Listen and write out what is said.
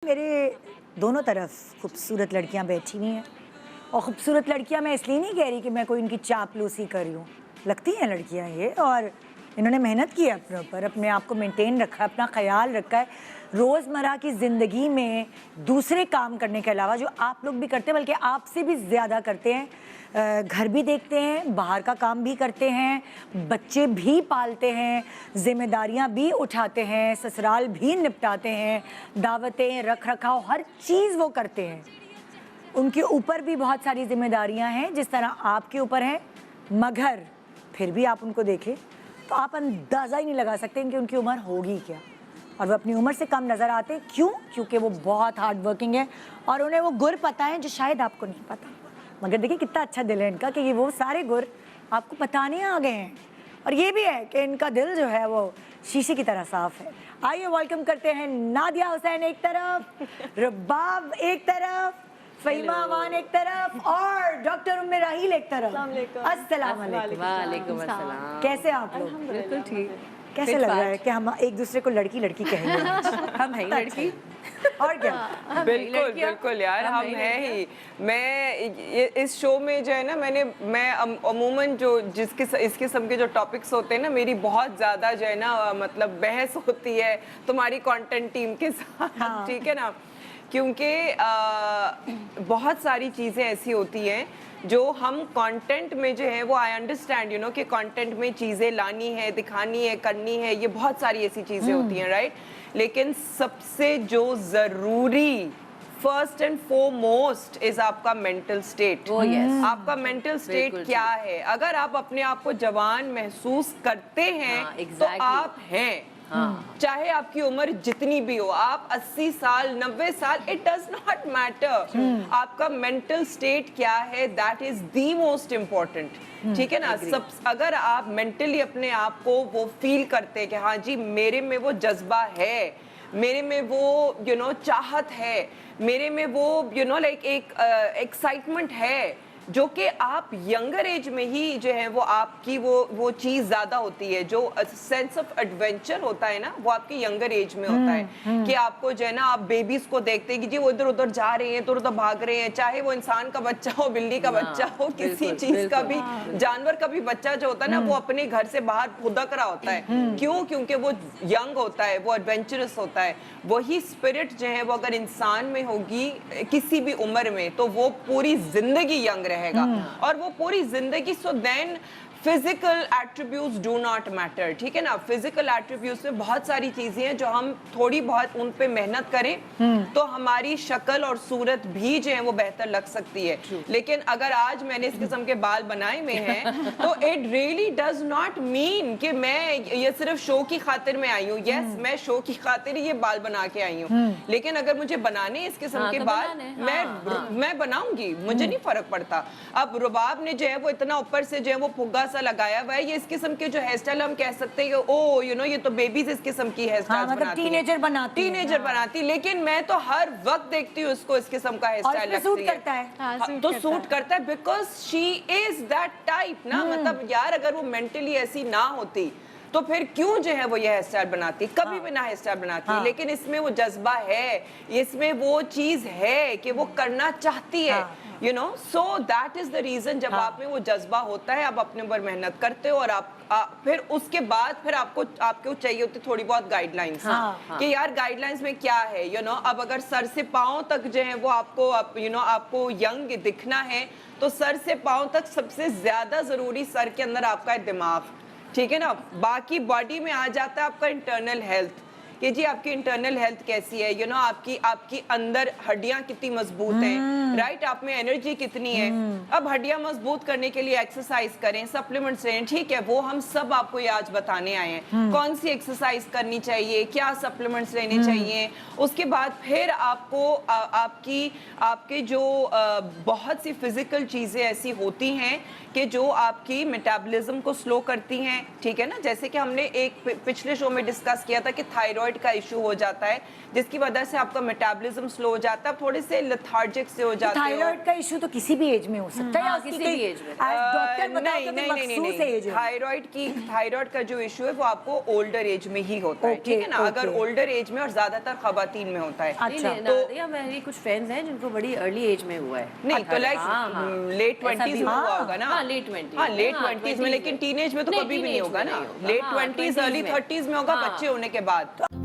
मेरे दोनों तरफ खूबसूरत लड़कियां बैठी हुई हैं और ख़ूबसूरत लड़कियां मैं इसलिए नहीं कह रही कि मैं कोई इनकी चापलूसी कर रही हूँ। लगती हैं लड़कियां ये, और इन्होंने मेहनत की है अपने ऊपर, अपने आप को मेंटेन रखा है, अपना ख्याल रखा है रोज़मर्रा की ज़िंदगी में दूसरे काम करने के अलावा, जो आप लोग भी करते हैं बल्कि आपसे भी ज़्यादा करते हैं। घर भी देखते हैं, बाहर का काम भी करते हैं, बच्चे भी पालते हैं, ज़िम्मेदारियां भी उठाते हैं, ससुराल भी निपटाते हैं, दावतें, रख रखाव, हर चीज़ वो करते हैं। उनके ऊपर भी बहुत सारी ज़िम्मेदारियां हैं जिस तरह आपके ऊपर हैं, मगर फिर भी आप उनको देखें तो आप अंदाज़ा ही नहीं लगा सकते कि उनकी उम्र होगी क्या, और वो अपनी उम्र से कम नज़र आते हैं। क्यों? क्योंकि वो बहुत हार्ड वर्किंग है और उन्हें वो गुर पता है जो शायद आपको नहीं पता। मगर देखिए कितना अच्छा दिल है इनका कि ये वो सारे गुर आपको बताने आ गए हैं, और ये भी है कि इनका दिल जो है वो शीशे की तरह साफ है। आइए वेलकम करते हैं नादिया हुसैन एक तरफ, रुबाब एक तरफ, फ़हीमा अमान एक तरफ और डॉक्टर उम्मे राहील एक तरफ। अस्सलाम वालेकुम। वालेकुम अस्सलाम। कैसे आप लोग? बिल्कुल ठीक। कैसे लग रहा है कि हम एक दूसरे को लड़की लड़की कहेंगे? हम है लड़की और क्या? बिल्कुल बिल्कुल यार, हम हैं ही। मैं इस शो में जो है ना, मैं अमूमन जो इस किस्म के जो टॉपिक्स होते हैं ना, मेरी बहुत ज़्यादा जो है ना मतलब बहस होती है तुम्हारी कंटेंट टीम के साथ। ठीक है ना, क्योंकि बहुत सारी चीज़ें ऐसी होती हैं जो हम कंटेंट में जो है वो आई अंडरस्टैंड कि कंटेंट में चीज़ें लानी है, दिखानी है, करनी है, ये बहुत सारी ऐसी चीज़ें होती हैं, राइट। लेकिन सबसे जो ज़रूरी फर्स्ट एंड फोरमोस्ट इज आपका मेंटल स्टेट। आपका मेंटल स्टेट क्या है? अगर आप अपने आप को जवान महसूस करते हैं तो आप हैं। चाहे आपकी उम्र जितनी भी हो, आप 80 साल 90 साल, इट डज नॉट मैटर। आपका मेंटल स्टेट क्या है, that is the most important. ठीक है ना। सब अगर आप मेंटली अपने आप को वो फील करते हैं कि हाँ जी मेरे में वो जज्बा है, मेरे में वो चाहत है, मेरे में वो लाइक एक एक्साइटमेंट है, जो कि आप यंगर एज में ही जो है वो आपकी वो चीज़ ज़्यादा होती है। जो सेंस ऑफ एडवेंचर होता है ना, वो आपकी यंगर एज में होता है कि आपको जो है ना, आप बेबीज को देखते हैं कि जी वो इधर उधर जा रहे हैं, इधर उधर भाग रहे हैं, चाहे वो इंसान का बच्चा हो, बिल्ली का बच्चा हो, किसी चीज़ का भी, जानवर का भी बच्चा जो होता है ना, वो अपने घर से बाहर फुदक रहा होता है। क्यों? क्योंकि वो यंग होता है, वो एडवेंचरस होता है। वही स्पिरिट जो है वो अगर इंसान में होगी किसी भी उम्र में, तो वो पूरी जिंदगी यंग रहेगा और वो पूरी जिंदगी। So then physical attributes do not matter. ठीक है ना। फिजिकल एट्रीब्यूट्स में बहुत सारी चीजें हैं जो हम थोड़ी बहुत उन पे मेहनत करें तो हमारी शक्ल और सूरत भी जो है वो बेहतर लग सकती है। लेकिन अगर आज मैंने इस किस्म के बाल बनाए हुए हैं तो it really does not mean कि मैं ये सिर्फ शो की खातिर में आई हूँ। यस, मैं शो की खातिर ये बाल बना के आई हूँ, लेकिन अगर मुझे बनाने इस किस्म के बाल, मैं बनाऊंगी, मुझे नहीं फर्क पड़ता। अब रुबाब ने जो है वो इतना ऊपर से जो है वो फुग्गा सा लगाया हुआ है, ये इस किस्म के जो हेयर स्टाइल हम कह सकते हैं कि ओ ये तो बेबीज इस किस्म की हेयर स्टाइल बनाती हैं, टीनेजर बनाती। लेकिन मैं तो हर वक्त देखती हूँ उसको इस किस्म का हेयर स्टाइल सूट करता है, तो सूट करता है because she is that type ना। मतलब यार अगर वो मेंटली ऐसी ना होती तो फिर क्यों जो है वो ये हेयर स्टाइल बनाती, कभी भी ना हेयर स्टाइल बनाती। लेकिन इसमें वो जज्बा है, इसमें वो चीज है कि वो करना चाहती है, so that is the reason. जब आप में वो जज्बा होता है, आप अपने ऊपर मेहनत करते हो और फिर उसके बाद फिर आपको चाहिए होती थोड़ी बहुत गाइडलाइंस कि यार गाइडलाइंस में क्या है। अब अगर सर से पांव तक जो है वो आपको यंग दिखना है तो सर से पांव तक सबसे ज्यादा जरूरी सर के अंदर आपका है दिमाग। ठीक है ना। बाकी बॉडी में आ जाता है आपका इंटरनल हेल्थ कि जी आपकी इंटरनल हेल्थ कैसी है, आपकी अंदर हड्डियां कितनी मजबूत हैं, राइट, आप में एनर्जी कितनी है। अब हड्डियां मजबूत करने के लिए एक्सरसाइज करें, सप्लीमेंट्स लें, ठीक है, वो हम सब आपको ये आज बताने आए हैं। कौन सी एक्सरसाइज करनी चाहिए, क्या सप्लीमेंट्स लेने चाहिए। उसके बाद फिर आपको आपके जो बहुत सी फिजिकल चीजें ऐसी होती हैं कि जो आपकी मेटाबॉलिज्म को स्लो करती हैं। ठीक है ना। जैसे कि हमने एक पिछले शो में डिस्कस किया था कि थायराइड थायराइड का इशू हो जाता है, जिसकी वजह से आपका मेटाबॉलिज्म स्लो हो जाता है, आप थोड़े से लेथार्जिक से हो जाते हो। थायराइड का इशू तो किसी भी एज में हो सकता है, या हाँ, उसकी किसी कोई- भी age में। डॉक्टर बताओ नहीं तो नहीं नहीं मखसूस नहीं एज है। थायराइड का जो इशू है वो आपको ओल्डर एज में ही होता है, Okay, ठीक है ना, अगर okay. ओल्डर एज में और ज्यादातर खवातीन में होता है। अच्छा। नहीं, नादिया, मेरी कुछ फ्रेंड्स हैं जिनको बड़ी अर्ली एज में हुआ है। नहीं तो लाइक लेट ऐसा 20s भी में हुआ। हुआ होगा ना। हाँ, late 20s हाँ, में, लेट हाँ, 20s में, 20s लेकिन टीनेज में तो नहीं, कभी भी नहीं teenage होगा में ना, नहीं होगा, लेट हाँ, 20s 20s अर्ली में। 30s में होगा हाँ। बच्चे होने के बाद।